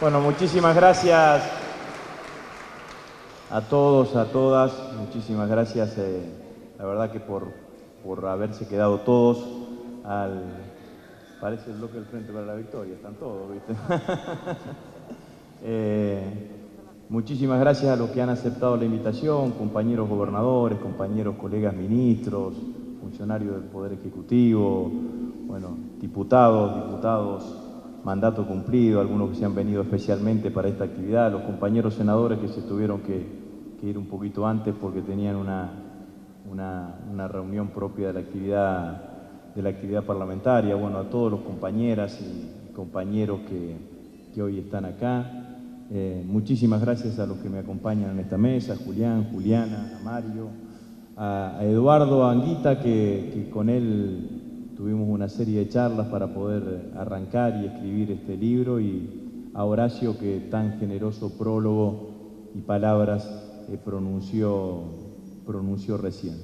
Bueno, muchísimas gracias a todos, a todas. Muchísimas gracias, la verdad que por haberse quedado todos al... Parece el bloque del Frente para la Victoria, están todos, ¿viste? Muchísimas gracias a los que han aceptado la invitación, compañeros gobernadores, compañeros colegas ministros, funcionarios del Poder Ejecutivo, bueno, diputados, mandato cumplido, algunos que se han venido especialmente para esta actividad, los compañeros senadores que se tuvieron que ir un poquito antes porque tenían una reunión propia de la actividad parlamentaria, bueno, a todos los compañeras y compañeros que hoy están acá. Muchísimas gracias a los que me acompañan en esta mesa, a Julián, Juliana, a Mario, a Eduardo, a Anguita, que con él tuvimos una serie de charlas para poder arrancar y escribir este libro, y a Horacio, que tan generoso prólogo y palabras pronunció recién.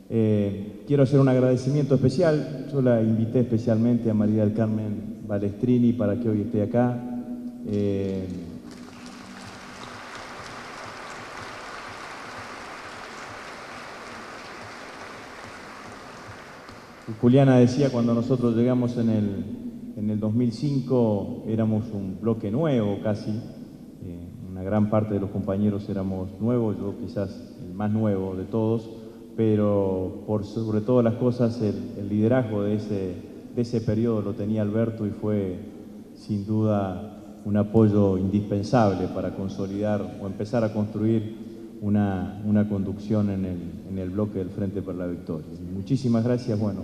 Quiero hacer un agradecimiento especial. Yo la invité especialmente a María del Carmen Balestrini para que hoy esté acá. Juliana decía, cuando nosotros llegamos en el 2005, éramos un bloque nuevo casi. Una gran parte de los compañeros éramos nuevos, yo quizás el más nuevo de todos, pero por sobre todas las cosas el liderazgo de ese periodo lo tenía Alberto, y fue sin duda un apoyo indispensable para consolidar o empezar a construir una conducción en el bloque del Frente para la Victoria. Y muchísimas gracias, bueno,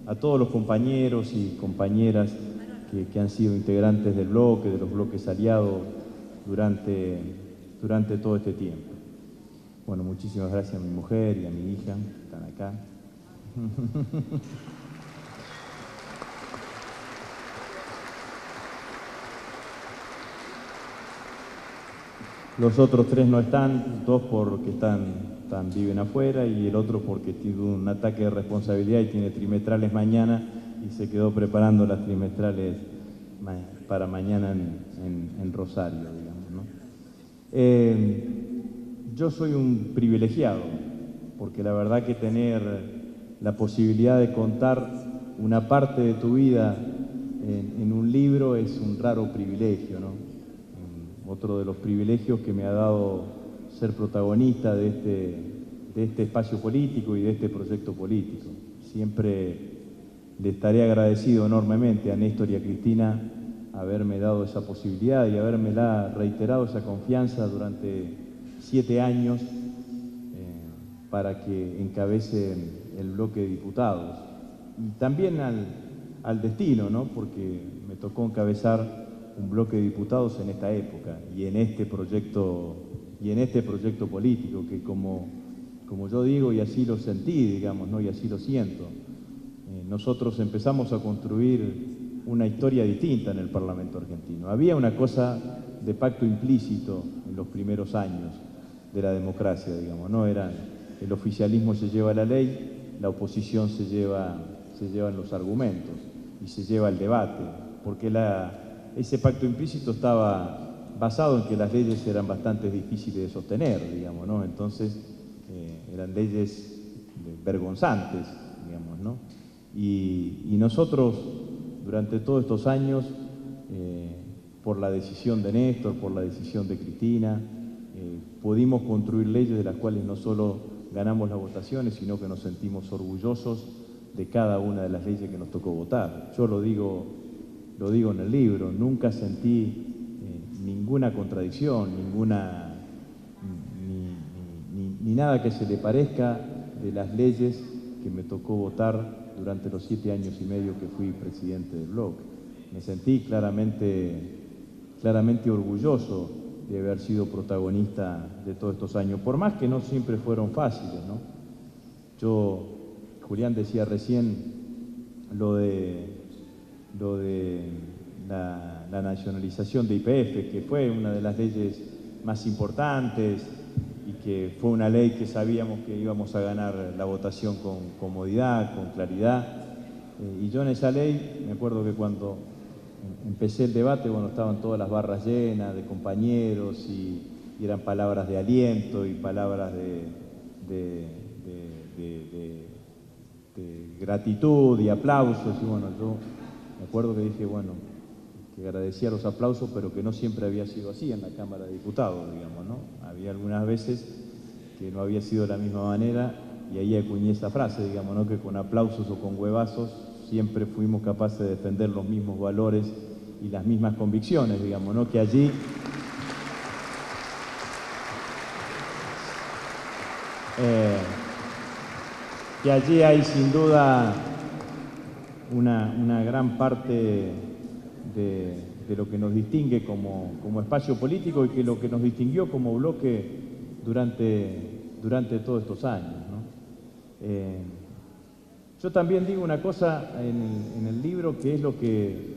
a todos los compañeros y compañeras que han sido integrantes del bloque, de los bloques aliados durante todo este tiempo. Bueno, muchísimas gracias a mi mujer y a mi hija, que están acá. Los otros tres no están, dos porque viven afuera, y el otro porque tiene un ataque de responsabilidad y tiene trimestrales mañana y se quedó preparando las trimestrales para mañana en Rosario, digamos, ¿no? Yo soy un privilegiado, porque la verdad que tener la posibilidad de contar una parte de tu vida en un libro es un raro privilegio, ¿no? Otro de los privilegios que me ha dado ser protagonista de este espacio político y de este proyecto político. Siempre le estaré agradecido enormemente a Néstor y a Cristina haberme dado esa posibilidad y habérmela reiterado esa confianza durante 7 años para que encabece el bloque de diputados. Y también al destino, ¿no? Porque me tocó encabezar un bloque de diputados en esta época y en este proyecto político que, como yo digo, y así lo sentí, digamos, ¿no? Y así lo siento, nosotros empezamos a construir una historia distinta en el Parlamento argentino. Había una cosa de pacto implícito en los primeros años de la democracia, digamos, ¿no? El oficialismo se lleva la ley, la oposición se llevan los argumentos y se lleva el debate, porque ese pacto implícito estaba basado en que las leyes eran bastante difíciles de sostener, digamos, ¿no? Entonces eran leyes vergonzantes, digamos, ¿no? Y nosotros, durante todos estos años, por la decisión de Néstor, por la decisión de Cristina, pudimos construir leyes de las cuales no solo ganamos las votaciones, sino que nos sentimos orgullosos de cada una de las leyes que nos tocó votar. Yo lo digo en el libro, nunca sentí ninguna contradicción, ni nada que se le parezca de las leyes que me tocó votar durante los 7 años y medio que fui presidente del bloque. Me sentí claramente orgulloso de haber sido protagonista de todos estos años, por más que no siempre fueron fáciles, ¿no? Julián decía recién lo de la nacionalización de YPF, que fue una de las leyes más importantes y que fue una ley que sabíamos que íbamos a ganar la votación con comodidad, con claridad. Y yo en esa ley, me acuerdo que cuando empecé el debate, bueno, estaban todas las barras llenas de compañeros y eran palabras de aliento y palabras de gratitud y aplausos. Y bueno, yo me acuerdo que dije, bueno, que agradecía los aplausos, pero que no siempre había sido así en la Cámara de Diputados, digamos, ¿no? Había algunas veces que no había sido de la misma manera, y ahí acuñé esa frase, digamos, ¿no? Que con aplausos o con huevazos siempre fuimos capaces de defender los mismos valores y las mismas convicciones, digamos, ¿no? Que allí hay sin duda una gran parte de lo que nos distingue como espacio político y que lo que nos distinguió como bloque durante todos estos años, ¿no? Yo también digo una cosa en el libro que es lo que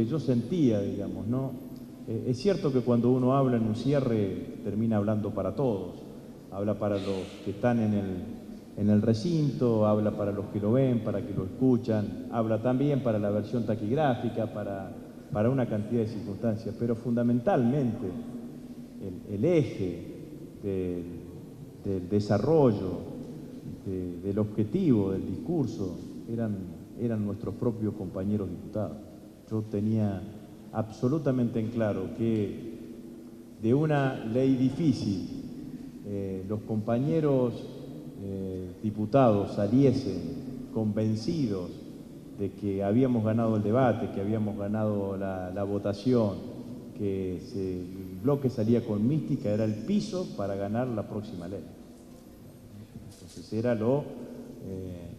yo sentía, digamos, ¿no? Es cierto que cuando uno habla en un cierre termina hablando para todos, habla para los que están en el recinto, habla para los que lo ven, para que lo escuchan, habla también para la versión taquigráfica, para una cantidad de circunstancias, pero fundamentalmente el eje del desarrollo, del objetivo, del discurso, eran nuestros propios compañeros diputados. Yo tenía absolutamente en claro que de una ley difícil los compañeros diputados saliesen convencidos de que habíamos ganado el debate, que habíamos ganado la votación, que el bloque salía con mística, era el piso para ganar la próxima ley. Entonces era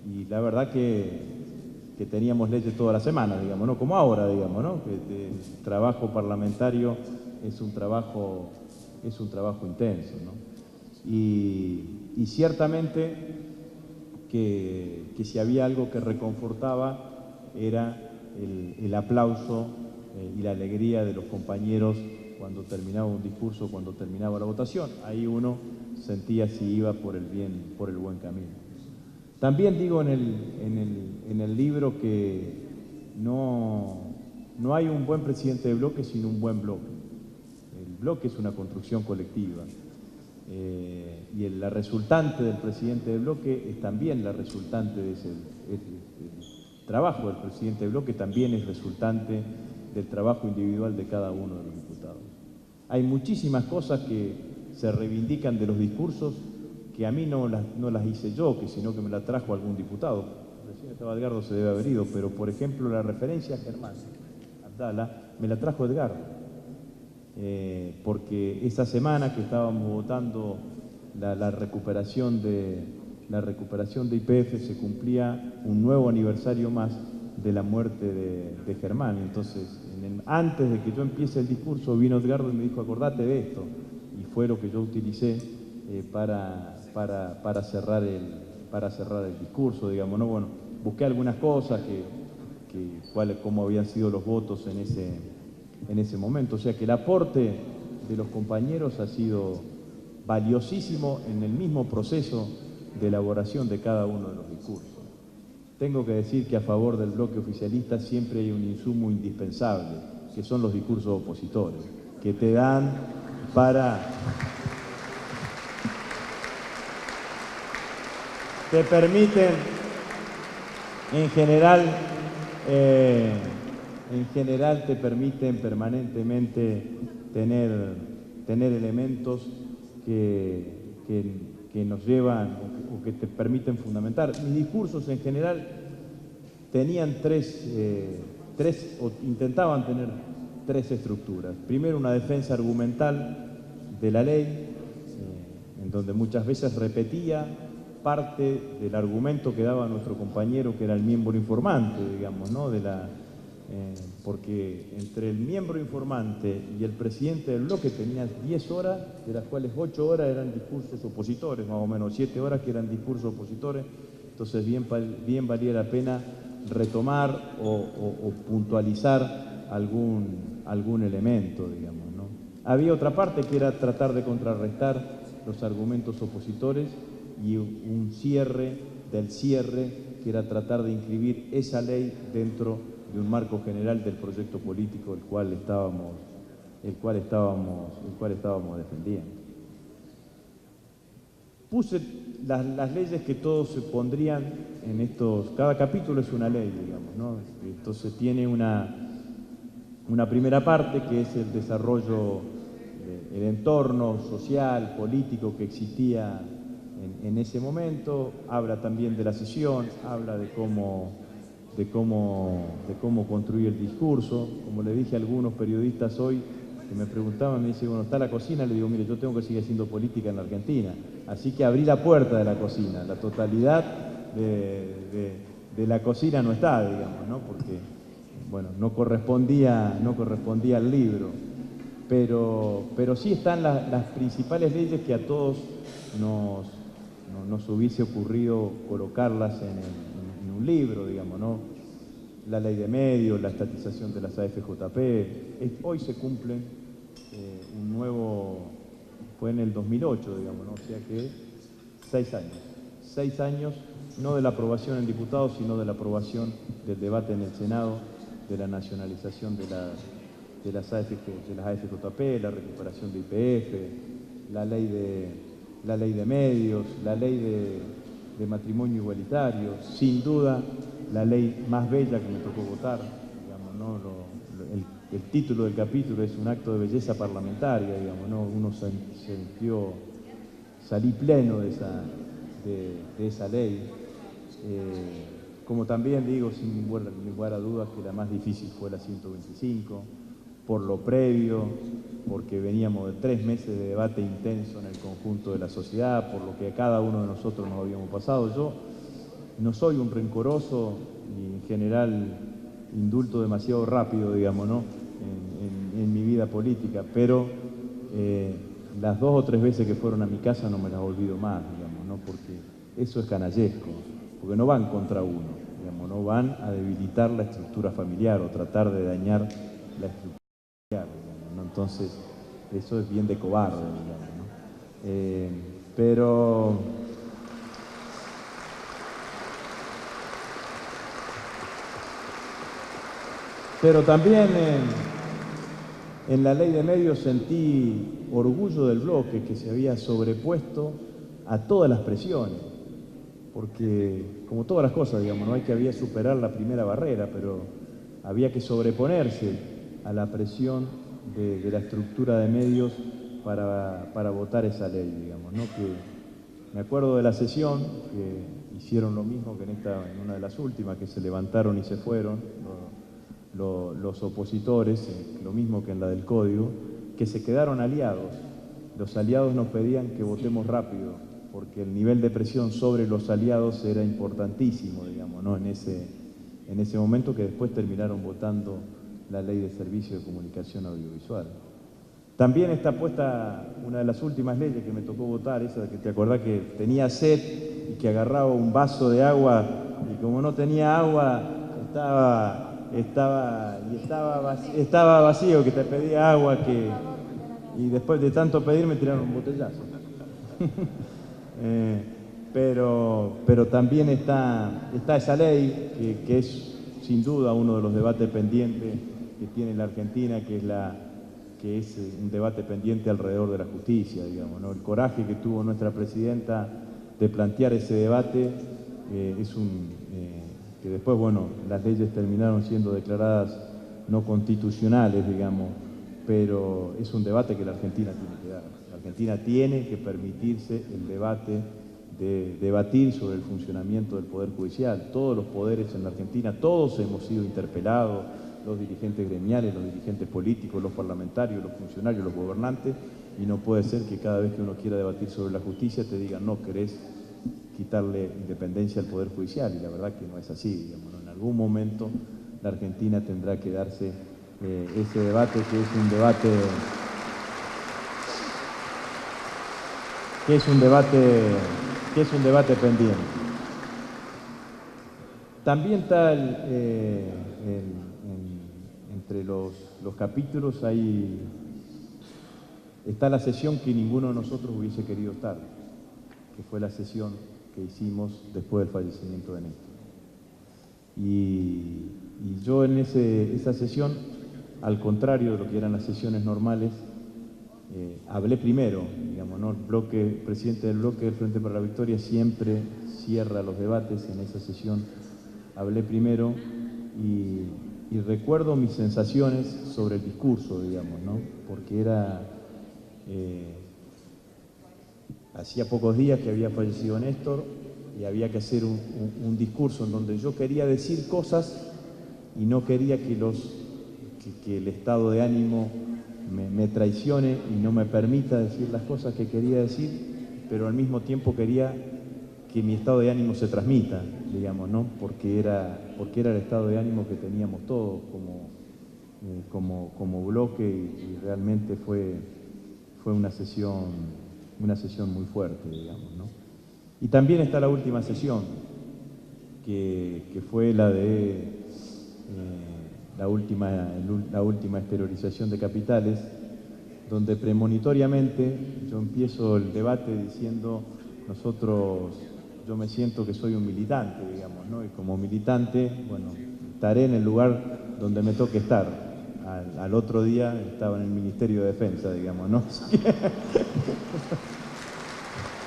y la verdad que teníamos leyes toda la semana, digamos, ¿no? Como ahora, digamos, ¿no? Que el trabajo parlamentario es un trabajo intenso, ¿no? Y ciertamente que si había algo que reconfortaba era el aplauso y la alegría de los compañeros cuando terminaba un discurso, cuando terminaba la votación. Ahí uno sentía si iba por el buen camino. También digo en el libro que no hay un buen presidente de bloque sin un buen bloque. El bloque es una construcción colectiva. Y la resultante del presidente de bloque es también la resultante de el trabajo del presidente de bloque también es resultante del trabajo individual de cada uno de los diputados. Hay muchísimas cosas que se reivindican de los discursos que a mí no las hice yo, sino que me las trajo algún diputado. Recién estaba Edgardo, se debe haber ido, pero por ejemplo la referencia a Germán Abdala me la trajo Edgardo. Porque esa semana que estábamos votando la recuperación de YPF se cumplía un nuevo aniversario más de la muerte de Germán. Entonces, antes de que yo empiece el discurso, vino Edgardo y me dijo, acordate de esto. Y fue lo que yo utilicé para cerrar el discurso, digamos, ¿no? Bueno, busqué algunas cosas cómo habían sido los votos en ese momento. O sea que el aporte de los compañeros ha sido valiosísimo en el mismo proceso de elaboración de cada uno de los discursos. Tengo que decir que a favor del bloque oficialista siempre hay un insumo indispensable, que son los discursos opositores, que te dan te permiten en general te permiten permanentemente tener elementos que nos llevan o que te permiten fundamentar. Mis discursos en general tenían o intentaban tener tres estructuras. Primero, una defensa argumental de la ley, en donde muchas veces repetía parte del argumento que daba nuestro compañero, que era el miembro informante, digamos, ¿no? Porque entre el miembro informante y el presidente del bloque tenías 10 horas, de las cuales 8 horas eran discursos opositores, más o menos 7 horas que eran discursos opositores. Entonces bien valía la pena retomar o puntualizar algún elemento, digamos, ¿no? Había otra parte que era tratar de contrarrestar los argumentos opositores y un cierre del cierre, que era tratar de inscribir esa ley dentro de un marco general del proyecto político el cual estábamos defendiendo. Puse las leyes que todos se pondrían en estos, cada capítulo es una ley, digamos, ¿no? Entonces tiene una primera parte que es el desarrollo, el entorno social, político que existía en ese momento, habla también de la sesión, habla de cómo construir el discurso. Como le dije a algunos periodistas hoy que me preguntaban, me dice, bueno, ¿está la cocina? Le digo, mire, yo tengo que seguir haciendo política en la Argentina, así que abrí la puerta de la cocina, la totalidad de la cocina no está, digamos, ¿no? Porque, bueno, no correspondía al libro, pero sí están las principales leyes que a todos nos hubiese ocurrido colocarlas en un libro, digamos, ¿no? La ley de medios, la estatización de las AFJP. Hoy se cumple un nuevo, fue en el 2008, digamos, ¿no? O sea que 6 años, no de la aprobación en diputados, sino de la aprobación del debate en el Senado, de la nacionalización de las AFJP, la recuperación de YPF, la ley de medios, la ley de matrimonio igualitario, sin duda la ley más bella que me tocó votar, digamos, ¿no? El título del capítulo es un acto de belleza parlamentaria, digamos, ¿no? Uno salí pleno de esa ley. Como también digo, sin lugar a dudas, que la más difícil fue la 125, por lo previo, porque veníamos de 3 meses de debate intenso en el conjunto de la sociedad, por lo que a cada uno de nosotros nos habíamos pasado. Yo no soy un rencoroso y en general indulto demasiado rápido, digamos, ¿no? en mi vida política, pero las 2 o 3 veces que fueron a mi casa no me las olvido más, digamos, ¿no? Porque eso es canallesco, porque no van contra uno, digamos, no van a debilitar la estructura familiar o tratar de dañar la estructura familiar, digamos, ¿no? Entonces, eso es bien de cobarde, digamos, ¿no? Pero también en la ley de medios sentí orgullo del bloque que se había sobrepuesto a todas las presiones, porque como todas las cosas, digamos, no hay que había superar la primera barrera, pero había que sobreponerse a la presión de la estructura de medios para votar esa ley, digamos, ¿no? Que me acuerdo de la sesión, que hicieron lo mismo que en una de las últimas, que se levantaron y se fueron los opositores, lo mismo que en la del Código, que se quedaron aliados. Los aliados nos pedían que votemos rápido, porque el nivel de presión sobre los aliados era importantísimo, digamos, ¿no? En ese momento, que después terminaron votando la Ley de Servicio de Comunicación Audiovisual. También está puesta una de las últimas leyes que me tocó votar, esa de que te acordás que tenía sed y que agarraba un vaso de agua y como no tenía agua estaba vacío, que te pedía agua, y después de tanto pedir me tiraron un botellazo. Pero también está esa ley que es sin duda uno de los debates pendientes que tiene la Argentina, que es un debate pendiente alrededor de la justicia, digamos, ¿no? El coraje que tuvo nuestra presidenta de plantear ese debate que después, bueno, las leyes terminaron siendo declaradas no constitucionales, digamos, pero es un debate que la Argentina tiene que dar. La Argentina tiene que permitirse el debate de debatir sobre el funcionamiento del Poder Judicial. Todos los poderes en la Argentina, todos hemos sido interpelados, los dirigentes gremiales, los dirigentes políticos, los parlamentarios, los funcionarios, los gobernantes, y no puede ser que cada vez que uno quiera debatir sobre la justicia te digan, no, querés quitarle independencia al Poder Judicial, y la verdad que no es así, digamos, ¿no? En algún momento la Argentina tendrá que darse ese debate, que es un debate pendiente. También está entre los capítulos está la sesión que ninguno de nosotros hubiese querido estar, que fue la sesión que hicimos después del fallecimiento de Néstor. Y Y yo en esa sesión, al contrario de lo que eran las sesiones normales, hablé primero, digamos, ¿no? El presidente del bloque del Frente para la Victoria siempre cierra los debates. En esa sesión hablé primero y recuerdo mis sensaciones sobre el discurso, digamos, ¿no? Porque hacía pocos días que había fallecido Néstor y había que hacer un discurso en donde yo quería decir cosas y no quería que el estado de ánimo me traicione y no me permita decir las cosas que quería decir, pero al mismo tiempo quería que mi estado de ánimo se transmita, digamos, ¿no? Porque era el estado de ánimo que teníamos todos como bloque y realmente fue una sesión muy fuerte, digamos, ¿no? Y también está la última sesión, que fue la de la última exteriorización de capitales, donde premonitoriamente yo empiezo el debate diciendo, yo me siento que soy un militante, digamos, ¿no? Y como militante, bueno, estaré en el lugar donde me toque estar. Al otro día estaba en el Ministerio de Defensa, digamos, ¿no?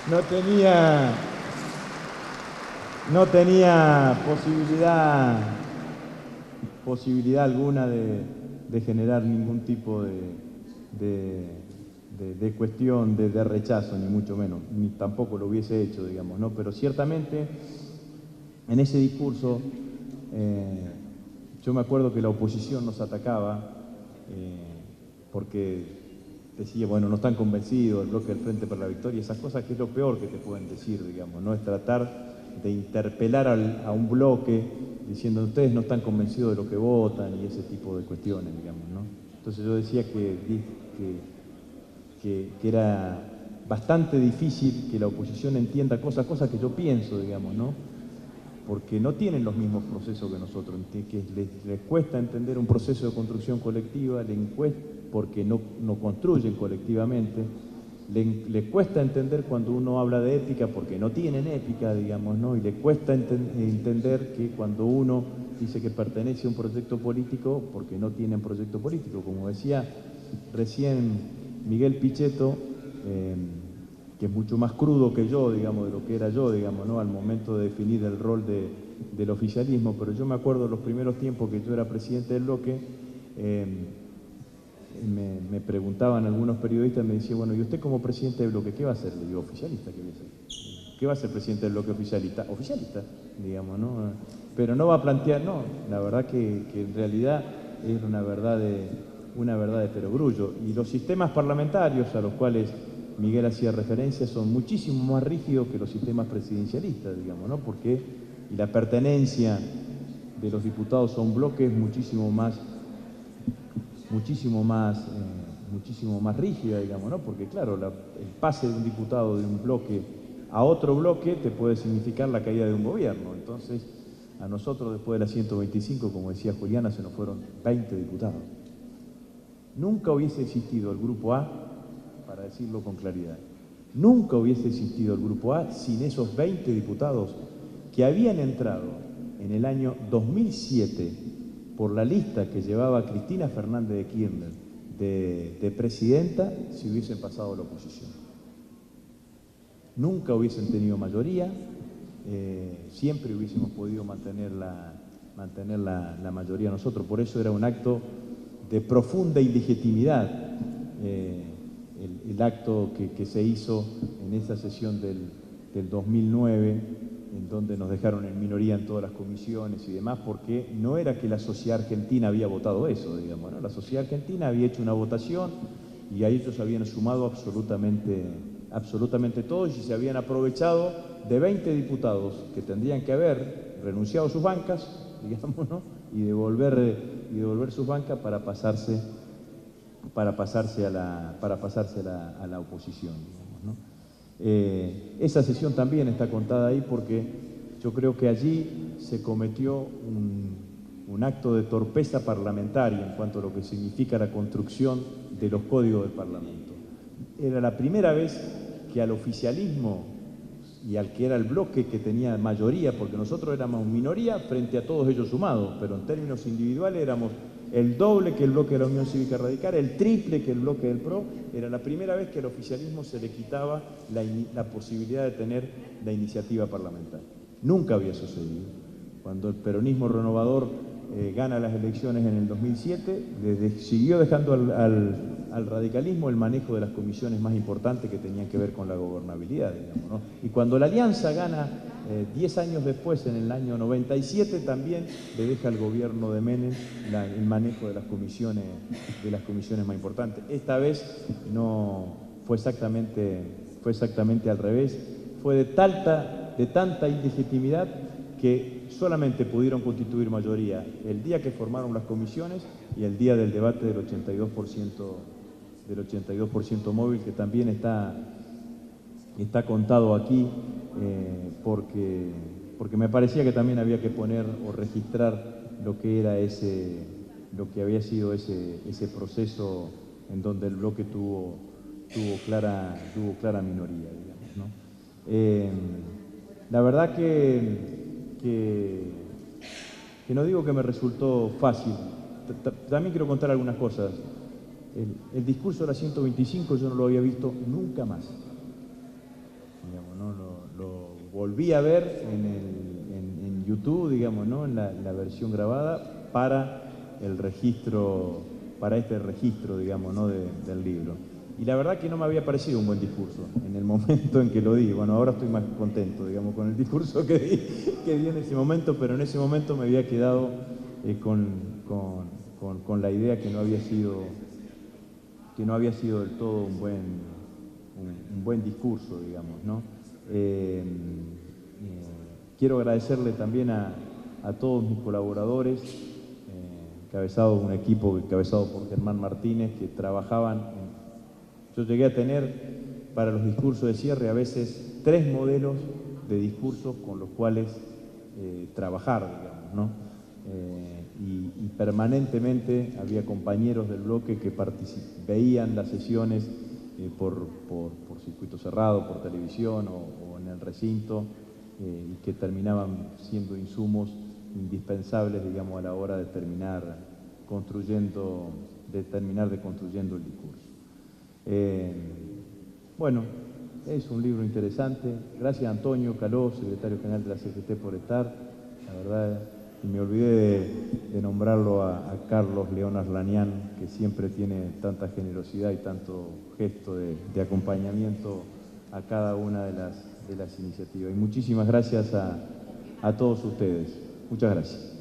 No tenía posibilidad alguna de generar ningún tipo de cuestión de rechazo, ni mucho menos, ni tampoco lo hubiese hecho, digamos, ¿no? Pero ciertamente en ese discurso yo me acuerdo que la oposición nos atacaba porque decía, bueno, no están convencidos, el bloque del Frente para la Victoria, esas cosas que es lo peor que te pueden decir, digamos, ¿no? Es tratar de interpelar a un bloque diciendo, ustedes no están convencidos de lo que votan y ese tipo de cuestiones, digamos, ¿no? Entonces yo decía que era bastante difícil que la oposición entienda cosas que yo pienso, digamos, ¿no? Porque no tienen los mismos procesos que nosotros, que les cuesta entender un proceso de construcción colectiva, porque no construyen colectivamente, les cuesta entender cuando uno habla de ética porque no tienen ética, digamos, ¿no? Y les cuesta entender que cuando uno dice que pertenece a un proyecto político porque no tienen proyecto político. Como decía recién Miguel Pichetto, que es mucho más crudo que yo, digamos, de lo que era yo, digamos, ¿no? Al momento de definir el rol del oficialismo, pero yo me acuerdo de los primeros tiempos que yo era presidente del bloque, me preguntaban algunos periodistas, me decían, bueno, ¿y usted como presidente del bloque qué va a hacer? Le digo, oficialista, ¿qué voy a hacer? ¿Qué va a ser presidente del bloque oficialista? Oficialista, digamos, ¿no? Pero no va a plantear, no, la verdad que en realidad es una verdad de perogrullo. Y los sistemas parlamentarios a los cuales Miguel hacía referencia son muchísimo más rígidos que los sistemas presidencialistas, digamos, ¿no? Porque la pertenencia de los diputados a un bloque es muchísimo más rígida, digamos, ¿no? Porque claro, el pase de un diputado de un bloque a otro bloque te puede significar la caída de un gobierno. Entonces, a nosotros después de la 125, como decía Juliana, se nos fueron 20 diputados. Nunca hubiese existido el Grupo A, para decirlo con claridad, nunca hubiese existido el Grupo A sin esos 20 diputados que habían entrado en el año 2007 por la lista que llevaba Cristina Fernández de Kirchner de presidenta, si hubiesen pasado a la oposición. Nunca hubiesen tenido mayoría, siempre hubiésemos podido mantener la mayoría nosotros. Por eso era un acto de profunda ilegitimidad, el acto que se hizo en esa sesión del 2009, en donde nos dejaron en minoría en todas las comisiones y demás, porque no era que la sociedad argentina había votado eso, digamos, ¿no? La sociedad argentina había hecho una votación y a ellos habían sumado absolutamente todos y se habían aprovechado de 20 diputados que tendrían que haber renunciado a sus bancas, digamos, ¿no? Y devolver sus bancas para pasarse a la oposición, digamos, ¿no? Esa sesión también está contada ahí porque yo creo que allí se cometió un acto de torpeza parlamentaria en cuanto a lo que significa la construcción de los códigos del Parlamento. Era la primera vez que al oficialismo y al que era el bloque que tenía mayoría, porque nosotros éramos minoría frente a todos ellos sumados, pero en términos individuales éramos el doble que el bloque de la Unión Cívica Radical, el triple que el bloque del PRO. Era la primera vez que al oficialismo se le quitaba la posibilidad de tener la iniciativa parlamentaria. Nunca había sucedido. Cuando el peronismo renovador gana las elecciones en el 2007, siguió dejando al radicalismo el manejo de las comisiones más importantes que tenían que ver con la gobernabilidad, digamos, ¿no? Y cuando la Alianza gana 10 años después, en el año 97, también le deja al gobierno de Menem el manejo de las comisiones más importantes. Esta vez no fue exactamente al revés. Fue de tanta ilegitimidad que solamente pudieron constituir mayoría el día que formaron las comisiones y el día del debate del 82% móvil, que también está contado aquí, porque me parecía que también había que poner o registrar lo que había sido ese proceso en donde el bloque tuvo clara minoría, digamos, ¿no? La verdad que no digo que me resultó fácil. También quiero contar algunas cosas. El discurso de la 125 yo no lo había visto nunca más. Digamos, ¿no? Lo volví a ver en YouTube, digamos, ¿no? En la versión grabada para este registro, digamos, ¿no? del libro. Y la verdad que no me había parecido un buen discurso en el momento en que lo di. Bueno, ahora estoy más contento, digamos, con el discurso que di en ese momento, pero en ese momento me había quedado con la idea que no había sido del todo un buen discurso, digamos, ¿no? Quiero agradecerle también a todos mis colaboradores, un equipo encabezado por Germán Martínez, que trabajaban. Yo llegué a tener para los discursos de cierre a veces 3 modelos de discursos con los cuales trabajar, digamos, ¿no? Y permanentemente había compañeros del bloque que veían las sesiones por circuito cerrado, por televisión o en el recinto, y que terminaban siendo insumos indispensables, digamos, a la hora de terminar construyendo el discurso. Bueno, es un libro interesante. Gracias a Antonio Caló, secretario general de la CGT, por estar. La verdad, y me olvidé de nombrarlo a Carlos León Arlanián, que siempre tiene tanta generosidad y tanto gesto de acompañamiento a cada una de las iniciativas. Y muchísimas gracias a todos ustedes. Muchas gracias.